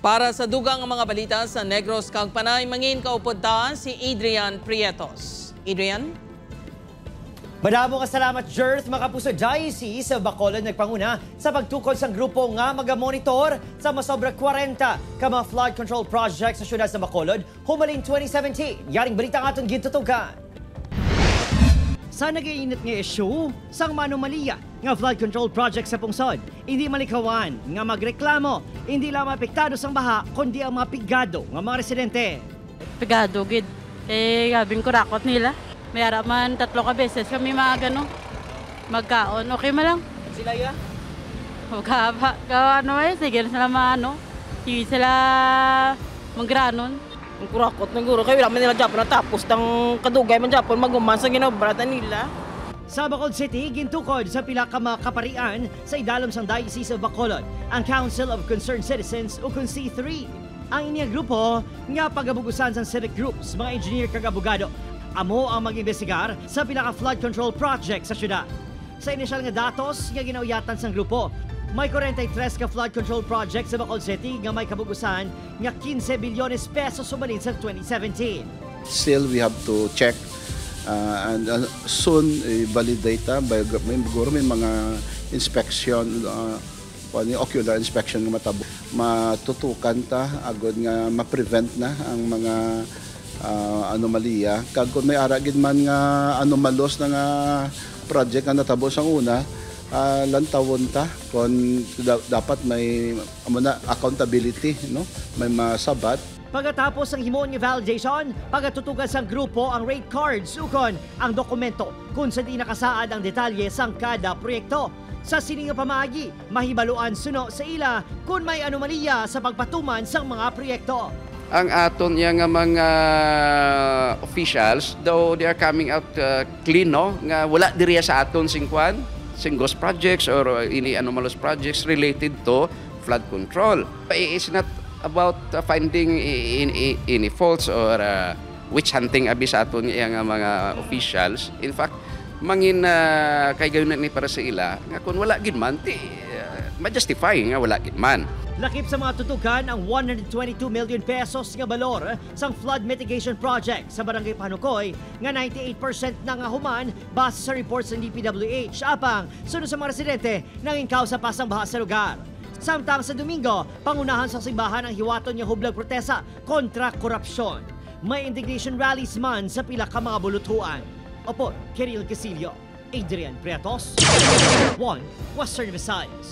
Para sa dugang mga balita sa Negros Kagpanay, mangin kaupuntaan si Adrian Prietos. Adrian? Madamo ka salamat, Jerth. Makapuso Diocese sa Bacolod nagpanguna sa pagtukod sa grupo nga magamonitor sa masobra 40 ka mga flood control project sa syudad sa Bacolod humaling 2017. Yaring balita nga itong gintutugan. Sa nag-iinit nga isyu, sang manomalia nga flood control project sa pungsod, hindi malikawan nga magreklamo, hindi lang apektado sang baha, kundi ang mga pigado nga mga residente. Pigado, gid. Gabing kurakot nila. May araman 3 ka beses kami mga gano. Magkaon, okay man lang. Sila ya? Magkaba, ano eh, sige na sila maano. Sige sila maggranon. Ang kurakot ng guro, kaya wala man nila Japon natapos ng kadugay man Japon maguman sa ginabratan nila. Sa Bacolod City, gintukod sa pila ka mga kaparian sa idalom sang Diocese of Bacolod, ang Council of Concerned Citizens o C3. Ang inyang grupo nga pagabugusan sa civic groups, mga engineer kag abogado, amo ang mag-imbestigar sa pila ka flood control project sa syudad. Sa inisyal nga datos nga ginauyatan sang grupo, may 43 ka flood control project sa Bacolod City nga may kabugusan nga 15 bilyones pesos sumalin sa 2017. Still, we have to check and soon validate by may mga inspection, ocular inspection nga matabo. Matutukan ta agad nga ma-prevent na ang mga anomalya. Kag kung may aragid man nga anomalos na nga project nga natabo sang una, lantawon ta kung dapat may accountability, no? May masabat. Pagkatapos ang himon nga validation, pagatutugan sang grupo ang rate cards ukon ang dokumento kung sa di nakasaad ang detalye sang kada proyekto. Sa sining nga pamagi, mahibaluan suno sa ila kung may anomalya sa pagpatuman sang mga proyekto. Ang aton nga mga officials, though they are coming out clean, no? Nga wala diriya sa aton sing ghost projects or any anomalous projects related to flood control. It's not about finding any faults or witch hunting abi sa aton nga mga officials. In fact, mangin kay gayunan ni para sa ila nga kung wala gid man ma-justify nga wala gid man. Lakip sa mga tutukan ang 122 million pesos nga balor sang flood mitigation project sa Barangay Panukoy nga 98% na nga human base sa reports ng DPWH. Apang sunod sa mga residente nanging kausa pa sang baha sa lugar. Samtang sa Domingo, pangunahan sa simbahan ang hiwaton nga hublag protesta kontra korupsyon. May indignation rallies man sa pila ka mga bulutuan. Opo, Kiril Casillo, Adrian Prietos, 1 Western Visayas.